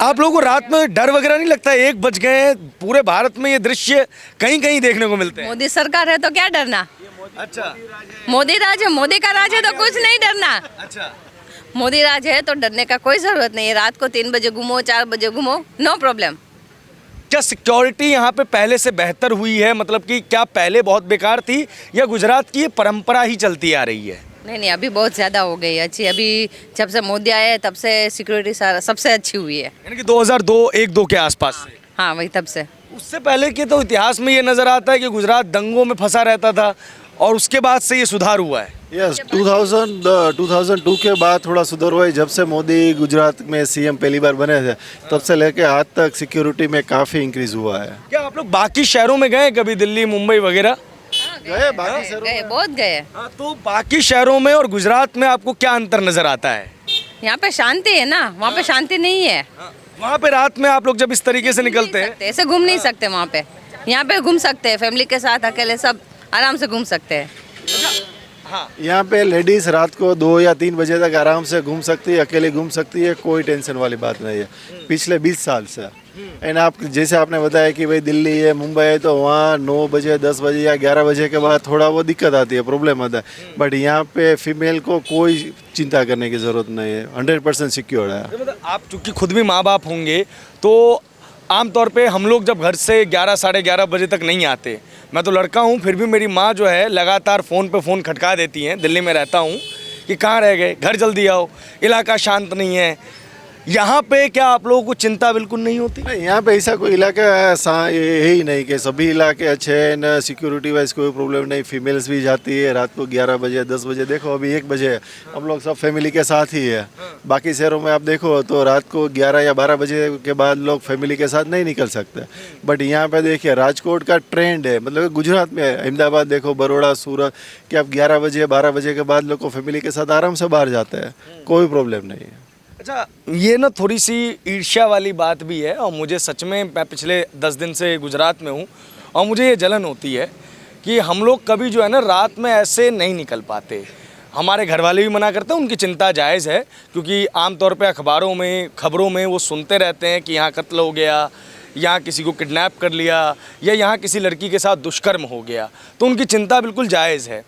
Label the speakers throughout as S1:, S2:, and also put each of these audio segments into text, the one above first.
S1: आप लोगों को रात में डर वगैरह नहीं लगता? 1 बज गए हैं, पूरे भारत में ये दृश्य कहीं कहीं देखने को मिलते हैं।
S2: मोदी सरकार है तो क्या डरना।
S1: अच्छा
S2: मोदी राज है, मोदी का राज है तो कुछ नहीं डरना।
S1: अच्छा।
S2: मोदी राज है तो डरने का कोई जरूरत नहीं है। रात को 3 बजे घूमो, 4 बजे घूमो, नो प्रॉब्लम।
S1: क्या सिक्योरिटी यहाँ पे पहले से बेहतर हुई है? मतलब कि क्या पहले बहुत बेकार थी या गुजरात की ये परंपरा ही चलती आ रही है?
S2: नहीं, अभी बहुत ज़्यादा हो गई अच्छी। अभी जब से मोदी आए तब से सिक्योरिटी सारा सबसे अच्छी हुई है।
S1: यानी कि 2002-1-2 के आसपास से।
S2: हाँ, वही तब से।
S1: उससे पहले के तो इतिहास में ये नजर आता है कि गुजरात दंगों में फंसा रहता था और उसके बाद से ये सुधार हुआ है।
S3: यस 2002 के बाद थोड़ा सुधार हुआ है। जब से मोदी गुजरात में सीएम पहली बार बने थे तब से लेके आज तक सिक्योरिटी में काफ़ी इंक्रीज हुआ है।
S1: क्या आप लोग बाकी शहरों में गए कभी? दिल्ली, मुंबई वगैरह
S3: गए बाकी शहरों
S2: गए, बहुत गए।
S1: हाँ, तो बाकी शहरों में और गुजरात में आपको क्या अंतर नजर आता है?
S2: यहाँ पे शांति है ना, वहाँ पे शांति नहीं है।
S1: वहाँ पे रात में आप लोग जब इस तरीके से निकलते हैं,
S2: ऐसे घूम नहीं सकते वहाँ पे। यहाँ पे घूम सकते हैं, फैमिली के साथ, अकेले, सब आराम से घूम सकते हैं।
S3: यहाँ पे लेडीज रात को 2 या 3 बजे तक आराम से घूम सकती है, अकेले घूम सकती है, कोई टेंशन वाली बात नहीं है पिछले 20 साल से। एंड आप जैसे आपने बताया कि भाई दिल्ली है, मुंबई है, तो वहाँ 9 बजे 10 बजे या 11 बजे के बाद थोड़ा वो दिक्कत आती है, प्रॉब्लम आता है। बट यहाँ पे फीमेल को कोई चिंता करने की ज़रूरत नहीं है, 100% सिक्योर है।
S1: मतलब आप चूंकि खुद भी माँ बाप होंगे तो आमतौर पे हम लोग जब घर से 11 साढ़े 11 बजे तक नहीं आते, मैं तो लड़का हूँ फिर भी मेरी माँ जो है लगातार फ़ोन पे फ़ोन खटका देती हैं, दिल्ली में रहता हूँ, कि कहाँ रह गए, घर जल्दी आओ, इलाका शांत नहीं है। यहाँ पे क्या आप लोगों को चिंता बिल्कुल नहीं होती?
S3: नहीं, यहाँ पे ऐसा कोई इलाका है ही नहीं कि सभी इलाके अच्छे हैं न, सिक्योरिटी वाइज कोई प्रॉब्लम नहीं। फीमेल्स भी जाती है रात को 11 बजे 10 बजे। देखो अभी 1 बजे है, हम लोग सब फैमिली के साथ ही है। बाकी शहरों में आप देखो तो रात को 11 या 12 बजे के बाद लोग फैमिली के साथ नहीं निकल सकते। बट यहाँ पे देखिए राजकोट का ट्रेंड है, मतलब गुजरात में अहमदाबाद देखो, बड़ौदा, सूरत, कि आप 11 बजे 12 बजे के बाद लोग को फैमिली के साथ आराम से बाहर जाते हैं, कोई प्रॉब्लम नहीं है।
S1: अच्छा, ये ना थोड़ी सी ईर्ष्या वाली बात भी है और मुझे सच में, मैं पिछले 10 दिन से गुजरात में हूँ और मुझे ये जलन होती है कि हम लोग कभी जो है ना रात में ऐसे नहीं निकल पाते। हमारे घर वाले भी मना करते हैं, उनकी चिंता जायज़ है, क्योंकि आमतौर पे अखबारों में, खबरों में वो सुनते रहते हैं कि यहाँ कत्ल हो गया, यहाँ किसी को किडनैप कर लिया या यहाँ किसी लड़की के साथ दुष्कर्म हो गया, तो उनकी चिंता बिल्कुल जायज़ है।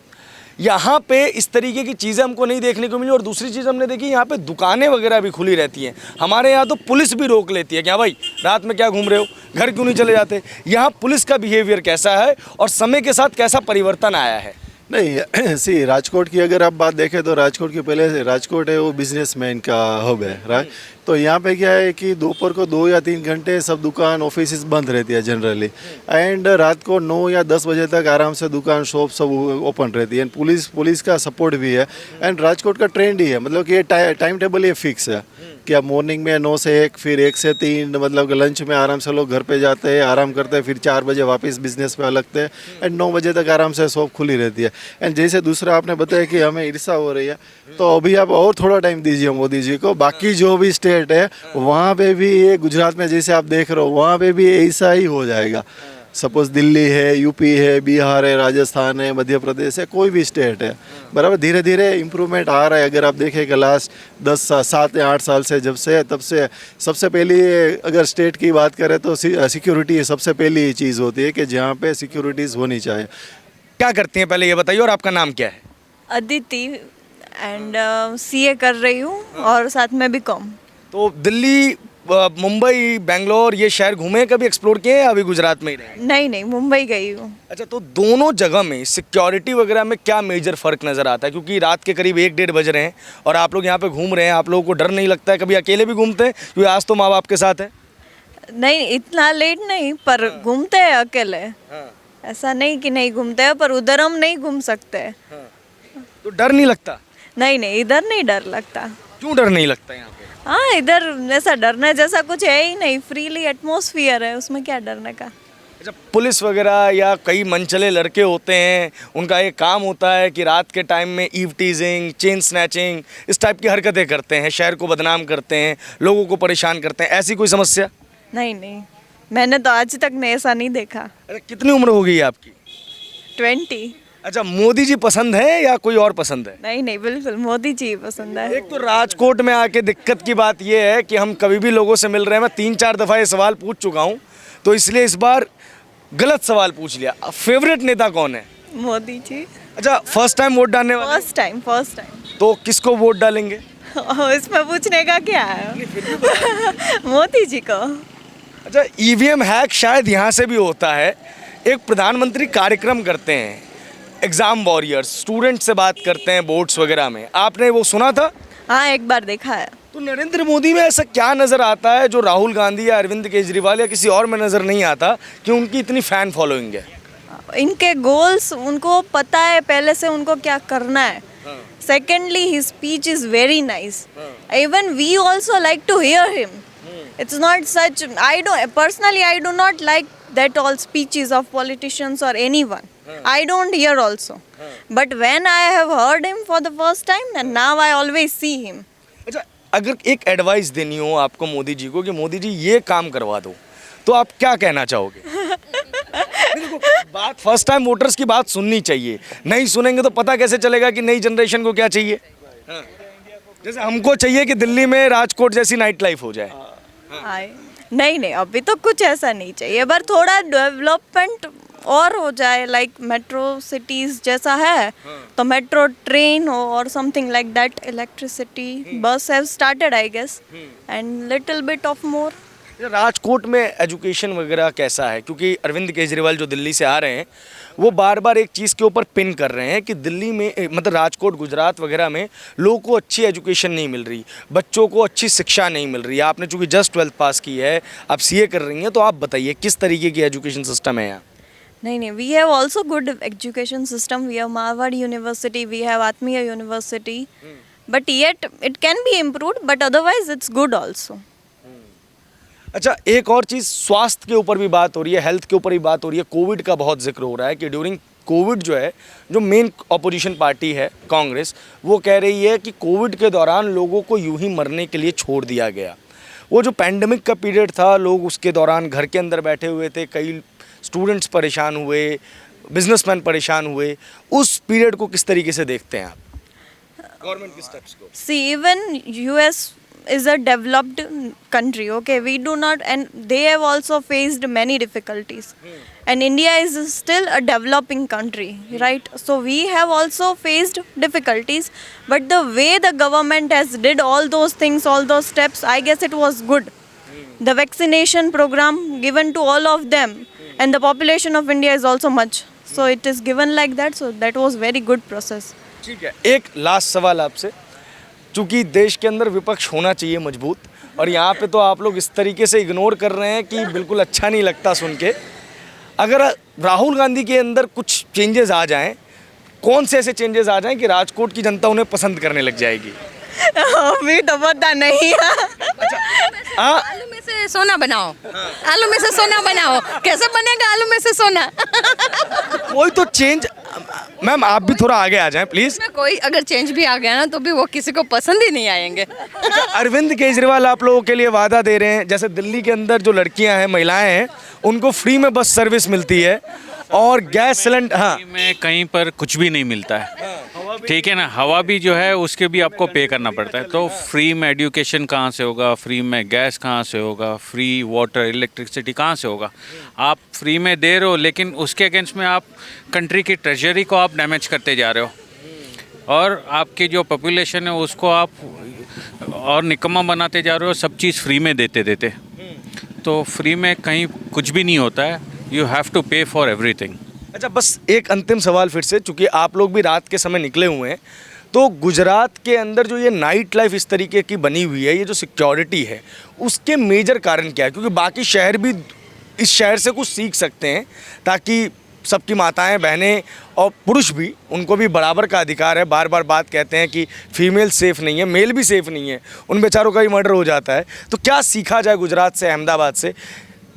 S1: यहाँ पे इस तरीके की चीज़ें हमको नहीं देखने को मिली। और दूसरी चीज़ हमने देखी, यहाँ पे दुकानें वगैरह भी खुली रहती हैं। हमारे यहाँ तो पुलिस भी रोक लेती है कि हाँ भाई रात में क्या घूम रहे हो, घर क्यों नहीं चले जाते। यहाँ पुलिस का बिहेवियर कैसा है और समय के साथ कैसा परिवर्तन आया है?
S3: नहीं सी राजकोट की अगर आप बात देखें तो राजकोट की पहले से राजकोट है वो बिजनेसमैन का हब है, राइट। तो यहाँ पे क्या है कि दोपहर को 2 या 3 घंटे सब दुकान ऑफिस बंद रहती है जनरली। एंड रात को 9 या 10 बजे तक आराम से दुकान शॉप सब ओपन रहती है। एंड पुलिस का सपोर्ट भी है। एंड राजकोट का ट्रेंड ही है, मतलब कि ये टाइम टेबल ये फिक्स है कि आप मॉर्निंग में 9 से 1, फिर 1 से 3, मतलब कि लंच में आराम से लोग घर पे जाते हैं, आराम करते हैं, फिर 4 बजे वापस बिजनेस पे लगते हैं। एंड 9 बजे तक आराम से शॉप खुली रहती है। एंड जैसे दूसरा आपने बताया कि हमें ईर्ष्या हो रही है, तो अभी आप और थोड़ा टाइम दीजिए मोदी जी को। बाकी जो भी स्टेट है वहाँ पे भी ये गुजरात में जैसे आप देख रहे हो वहाँ पे भी ऐसा ही हो जाएगा। सपोज दिल्ली है, यूपी है, बिहार है, राजस्थान है, मध्य प्रदेश है, कोई भी स्टेट है, बराबर धीरे धीरे इम्प्रूवमेंट आ रहा है। अगर आप देखें लास्ट 7 या 8 साल से जब से तब से सबसे पहली अगर स्टेट की बात करें तो सिक्योरिटी सबसे पहली चीज़ होती है कि जहाँ पे सिक्योरिटीज़ होनी चाहिए।
S1: क्या करती हैं पहले ये बताइए, और आपका नाम क्या है?
S4: अदिति एंड सीए कर रही हूँ और साथ में बीकॉम।
S1: तो दिल्ली, मुंबई, बेंगलोर ये शहर घूमे, कभी एक्सप्लोर किए या अभी गुजरात में ही रहे?
S4: नहीं, मुंबई गई हूँ।
S1: अच्छा, तो दोनों जगह में सिक्योरिटी वगैरह में क्या मेजर फ़र्क नज़र आता है? क्योंकि रात के करीब 1-1:30 बज रहे हैं और आप लोग यहाँ पे घूम रहे हैं, आप लोगों को डर नहीं लगता है? कभी अकेले भी घूमते हैं क्योंकि आज तो माँ बाप के साथ है?
S4: नहीं, इतना लेट नहीं, पर घूमते हैं अकेले। ऐसा नहीं कि नहीं घूमते हैं, पर उधर हम नहीं घूम सकते।
S1: तो डर नहीं लगता?
S4: नहीं, इधर नहीं डर लगता।
S1: क्यों डर नहीं लगता यहाँ पे?
S4: हाँ, इधर ऐसा डरने जैसा कुछ है ही नहीं, फ्रीली एटमॉस्फियर है, उसमें क्या डरने का।
S1: अच्छा, पुलिस वगैरह या कई मनचले लड़के होते हैं, उनका एक काम होता है कि रात के टाइम में ईव टीजिंग, चेन स्नैचिंग, इस टाइप की हरकतें करते हैं, शहर को बदनाम करते हैं, लोगों को परेशान करते हैं। ऐसी कोई समस्या?
S4: नहीं, मैंने तो आज तक ऐसा नहीं देखा।
S1: अच्छा, कितनी उम्र हो गई है आपकी?
S4: 20।
S1: अच्छा, मोदी जी पसंद है या कोई और पसंद है?
S4: नहीं नहीं, बिल्कुल मोदी जी पसंद है।
S1: एक तो राजकोट में आके दिक्कत की बात यह है कि हम कभी भी लोगों से मिल रहे हैं, मैं 3-4 दफ़ा ये सवाल पूछ चुका हूँ, तो इसलिए इस बार गलत सवाल पूछ लिया। फेवरेट नेता कौन है?
S4: मोदी जी।
S1: अच्छा, फर्स्ट टाइम वोट डालने वाले?
S4: First time, first time.
S1: तो किसको वोट डालेंगे?
S4: इसमें पूछने का क्या है? मोदी जी को।
S1: अच्छा, ईवीएम हैक शायद यहाँ से भी होता है। एक प्रधानमंत्री कार्यक्रम करते हैं, एग्जाम वॉरियर्स, स्टूडेंट से बात करते हैं बोर्ड्स वगैरह में, आपने वो सुना था?
S4: हाँ, एक बार देखा है।
S1: तो नरेंद्र मोदी में ऐसा क्या नज़र आता है जो राहुल गांधी या अरविंद केजरीवाल या किसी और में नज़र नहीं आता कि उनकी इतनी फ़ैन फॉलोइंग है?
S4: इनके गोल्स, उनको पता है पहले से उनको क्या करना है। Secondly, his speech is very nice. Even we also like to hear him. It's not such, I do personally I do not like that all speeches of politicians or anyone. I don't hear also. But when I have heard him for the first time, and now I always see him.
S1: अच्छा, अगर एक advice देनी हो आपको मोदी जी को कि मोदी जी ये काम करवा दो, तो आप क्या कहना चाहोगे? देखो, बात फर्स्ट टाइम वोटर्स की बात सुननी चाहिए, नहीं सुनेंगे तो पता कैसे चलेगा कि नई जनरेशन को क्या चाहिए? जैसे हमको चाहिए कि दिल्ली में राजकोट जैसी नाइट लाइफ हो जाए।
S4: नहीं नहीं, अभी तो कुछ ऐसा नहीं चाहिए, पर थोड़ा डेवलपमेंट और हो जाए, लाइक मेट्रो सिटीज जैसा है, तो मेट्रो ट्रेन हो और something like that, electricity, bus have started I guess, and little bit of more.
S1: Rajkot में एजुकेशन वगैरह कैसा है? क्योंकि अरविंद केजरीवाल जो दिल्ली से आ रहे हैं, वो बार बार एक चीज़ के ऊपर पिन कर रहे हैं कि दिल्ली में, मतलब राजकोट, गुजरात वगैरह में लोगों को अच्छी एजुकेशन नहीं मिल रही, बच्चों को अच्छी शिक्षा नहीं मिल रही। आपने चूँकि जस्ट 12th पास की है, आप सीए कर रही हैं, तो आप बताइए किस तरीके की एजुकेशन सिस्टम है यहाँ?
S4: नहीं, we have also good education system. We have Marwar university, we have Atmiya university, but yet it can be improved, but otherwise it's good also.
S1: अच्छा, एक और चीज़, स्वास्थ्य के ऊपर भी बात हो रही है, हेल्थ के ऊपर भी बात हो रही है। कोविड का बहुत जिक्र हो रहा है कि ड्यूरिंग कोविड जो है, जो मेन अपोजिशन पार्टी है कांग्रेस, वो कह रही है कि कोविड के दौरान लोगों को यूं ही मरने के लिए छोड़ दिया गया। वो जो पैंडमिक का पीरियड था, लोग उसके दौरान घर के अंदर बैठे हुए थे, कई स्टूडेंट्स परेशान हुए, बिजनेसमैन परेशान हुए, उस पीरियड को किस तरीके से देखते हैं आप, गवर्नमेंट के स्टेप्स को?
S4: See, even US is a developed country, okay? We do not, and they have also faced many difficulties. And India is still a developing country, right? So we have also faced difficulties, but the way the government has did all those things, all those steps, I guess it was good. The vaccination program given to all of them, and the population of India is also much. So it is given like that, so that was very good process.
S1: ठीक है, एक last सवाल आपसे, चूँकि देश के अंदर विपक्ष होना चाहिए मजबूत, और यहाँ पे तो आप लोग इस तरीके से इग्नोर कर रहे हैं कि बिल्कुल अच्छा नहीं लगता सुन के। अगर राहुल गांधी के अंदर कुछ चेंजेस आ जाएं, कौन से ऐसे चेंजेस आ जाएं कि राजकोट की जनता उन्हें पसंद करने लग जाएगी?
S4: अभी तो पता नहीं है।
S2: आलू में से सोना बनाओ, आलू में से सोना बनाओ, कैसे बनेगा आलू में से सोना?
S1: कोई तो चेंज, मैम आप भी थोड़ा आगे आ जाएं प्लीज।
S2: इसमें कोई अगर चेंज भी आ गया ना, तो भी वो किसी को पसंद ही नहीं आएंगे।
S1: अच्छा, अरविंद केजरीवाल आप लोगों के लिए वादा दे रहे हैं, जैसे दिल्ली के अंदर जो लड़कियां हैं, महिलाएं हैं, उनको फ्री में बस सर्विस मिलती है और गैस सिलेंडर, हाँ,
S5: में कहीं पर कुछ भी नहीं मिलता है, ठीक है ना, हवा भी जो है उसके भी आपको पे करना पड़ता है। तो फ्री में एजुकेशन कहाँ से होगा, फ्री में गैस कहाँ से होगा, फ्री वाटर इलेक्ट्रिसिटी कहाँ से होगा? आप फ्री में दे रहे हो, लेकिन उसके अगेंस्ट में आप कंट्री की ट्रेजरी को आप डैमेज करते जा रहे हो, और आपकी जो पॉपुलेशन है उसको आप और निकम्मा बनाते जा रहे हो, सब चीज़ फ्री में देते देते। तो फ्री में कहीं कुछ भी नहीं होता है, यू हैव टू पे फॉर एवरीथिंग।
S1: अच्छा, बस एक अंतिम सवाल फिर से, चूँकि आप लोग भी रात के समय निकले हुए हैं, तो गुजरात के अंदर जो ये नाइट लाइफ इस तरीके की बनी हुई है, ये जो सिक्योरिटी है, उसके मेजर कारण क्या है? क्योंकि बाकी शहर भी इस शहर से कुछ सीख सकते हैं, ताकि सबकी माताएं, बहनें और पुरुष भी, उनको भी बराबर का अधिकार है। बार बार बात कहते हैं कि फीमेल सेफ़ नहीं है, मेल भी सेफ़ नहीं है, उन बेचारों का भी मर्डर हो जाता है। तो क्या सीखा जाए गुजरात से, अहमदाबाद से,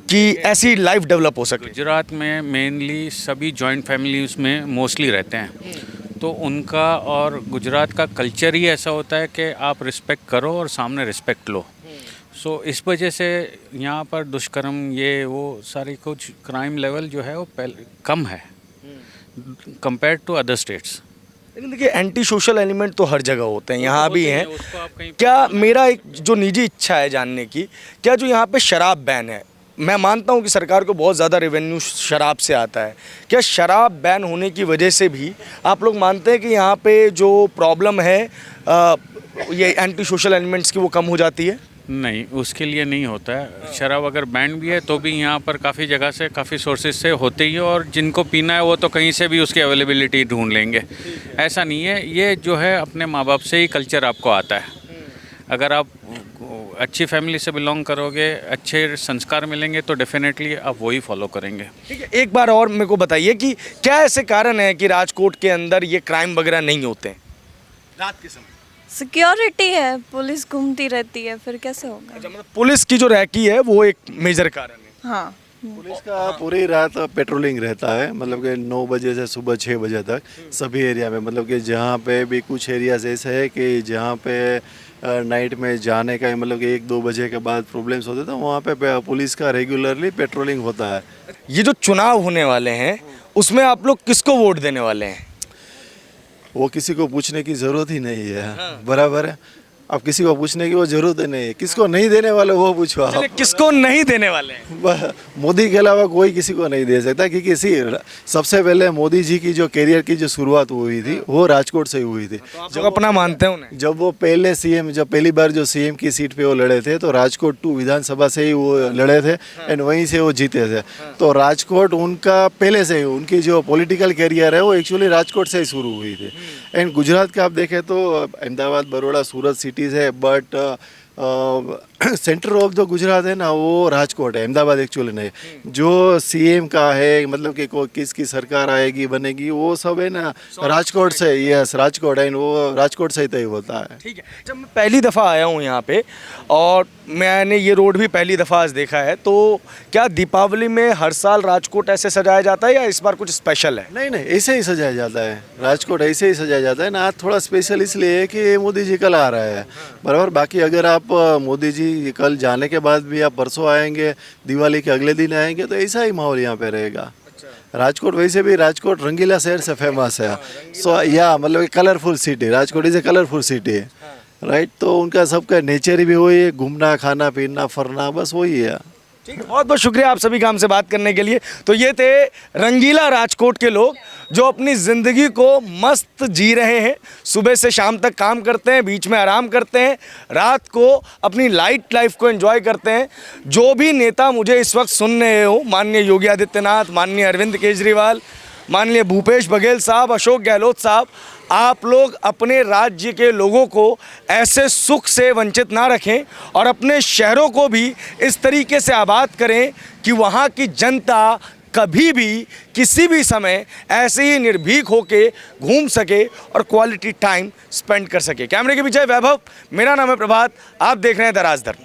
S1: कि ऐसी लाइफ डेवलप हो सके?
S5: गुजरात में मेनली सभी जॉइंट फैमिलीज में मोस्टली रहते हैं, तो उनका और गुजरात का कल्चर ही ऐसा होता है कि आप रिस्पेक्ट करो और सामने रिस्पेक्ट लो। सो इस वजह से यहाँ पर दुष्कर्म, ये वो सारी कुछ क्राइम लेवल जो है वो कम है। Compare to other states.
S1: लेकिन देखिए एंटी सोशल एलिमेंट तो हर जगह होते हैं, यहाँ भी हैं।
S5: उसको आप कहीं
S1: क्या मेरा एक जो निजी इच्छा है जानने की, क्या जो यहाँ पे शराब बैन है, मैं मानता हूँ कि सरकार को बहुत ज़्यादा रेवेन्यू शराब से आता है, क्या शराब बैन होने की वजह से भी आप लोग मानते हैं कि यहाँ पे जो प्रॉब्लम है ये एंटी सोशल एलिमेंट्स की वो कम हो जाती है?
S5: नहीं, उसके लिए नहीं होता है। शराब अगर बैन भी है तो भी यहाँ पर काफ़ी जगह से, काफ़ी सोर्सेज से होते ही है, और जिनको पीना है वो तो कहीं से भी उसकी अवेलेबिलिटी ढूंढ लेंगे। ऐसा नहीं है, ये जो है अपने माँ बाप से ही कल्चर आपको आता है। अगर आप अच्छी फैमिली से बिलोंग करोगे, अच्छे संस्कार मिलेंगे तो डेफिनेटली आप वही फॉलो करेंगे।
S1: ठीक है, एक बार और मेरे को बताइए कि क्या ऐसे कारण है कि राजकोट के अंदर ये क्राइम वगैरह नहीं होते हैं रात के समय?
S4: सिक्योरिटी है, पुलिस घूमती रहती है, फिर कैसे होगा?
S1: अच्छा, मतलब पुलिस की जो रैकी है वो एक मेजर कारण है।
S4: हाँ।
S3: पुलिस का पूरी रात पेट्रोलिंग रहता है, मतलब कि 9 बजे से सुबह 6 बजे तक सभी एरिया में। मतलब कि जहाँ पे भी कुछ एरियाज ऐसे है कि जहाँ पे नाइट में जाने का मतलब कि 1-2 बजे के बाद प्रॉब्लम्स होते तो वहाँ पे पुलिस का रेगुलरली पेट्रोलिंग होता है।
S1: ये जो चुनाव होने वाले हैं उसमें आप लोग किसको वोट देने वाले हैं?
S3: वो किसी को पूछने की ज़रूरत ही नहीं है, बराबर है। अब किसी को पूछने की वो ज़रूरत ही नहीं है, किसको नहीं देने वाले वो पूछो आप।
S1: चलिए, किसको नहीं देने वाले हैं?
S3: मोदी के अलावा कोई किसी को नहीं दे सकता, क्योंकि सबसे पहले मोदी जी की जो करियर की जो शुरुआत हुई थी वो राजकोट से ही हुई थी।
S1: जो अपना मानते हैं उन्हें।
S3: जब वो पहले सीएम, जब पहली बार जो सीएम की सीट पे वो लड़े थे तो राजकोट 2 विधानसभा से ही वो लड़े थे एंड वहीं से वो जीते थे। तो राजकोट उनका पहले से ही, उनकी जो पॉलिटिकल करियर है वो एक्चुअली राजकोट से ही शुरू हुई थी। एंड गुजरात का आप देखें तो अहमदाबाद, बड़ौदा, सूरत सिटीज़ है, बट सेंटर ऑफ जो गुजरात है ना वो राजकोट है, अहमदाबाद एक्चुअली नहीं। जो सीएम का है, मतलब कि किसकी सरकार आएगी बनेगी वो सब है ना राजकोट से, यस राजकोट है, वो राजकोट से ही तय होता है।
S1: ठीक है, जब मैं पहली दफ़ा आया हूँ यहाँ पे और मैंने ये रोड भी पहली दफ़ा आज देखा है, तो क्या दीपावली में हर साल राजकोट ऐसे सजाया जाता है या इस बार कुछ स्पेशल है?
S3: नहीं, ऐसे ही सजाया जाता है, राजकोट ऐसे ही सजाया जाता है ना। आज थोड़ा स्पेशल इसलिए है कि मोदी जी कल आ रहे हैं, बराबर। बाकी अगर आप मोदी जी कल जाने के बाद भी आप परसों आएंगे, दिवाली के अगले दिन आएंगे, तो ऐसा ही माहौल यहाँ पे रहेगा। राजकोट वैसे भी, राजकोट रंगीला शहर से फेमस है। सो या मतलब colourful city, Rajkot is a colourful city, right. तो उनका सबका नेचर भी वही है, घूमना, खाना पीना, फरना, बस वही है।
S1: ठीक है, बहुत बहुत शुक्रिया आप सभी का हमसे बात करने के लिए। तो ये थे रंगीला राजकोट के लोग जो अपनी ज़िंदगी को मस्त जी रहे हैं। सुबह से शाम तक काम करते हैं, बीच में आराम करते हैं, रात को अपनी लाइट लाइफ को एंजॉय करते हैं। जो भी नेता मुझे इस वक्त सुन रहे हो, माननीय योगी आदित्यनाथ, माननीय अरविंद केजरीवाल, माननीय भूपेश बघेल साहब, अशोक गहलोत साहब, आप लोग अपने राज्य के लोगों को ऐसे सुख से वंचित ना रखें और अपने शहरों को भी इस तरीके से आबाद करें कि वहाँ की जनता कभी भी किसी भी समय ऐसे ही निर्भीक होके घूम सके और क्वालिटी टाइम स्पेंड कर सके। कैमरे के पीछे वैभव, मेरा नाम है प्रभात, आप देख रहे हैं द राजधर्म।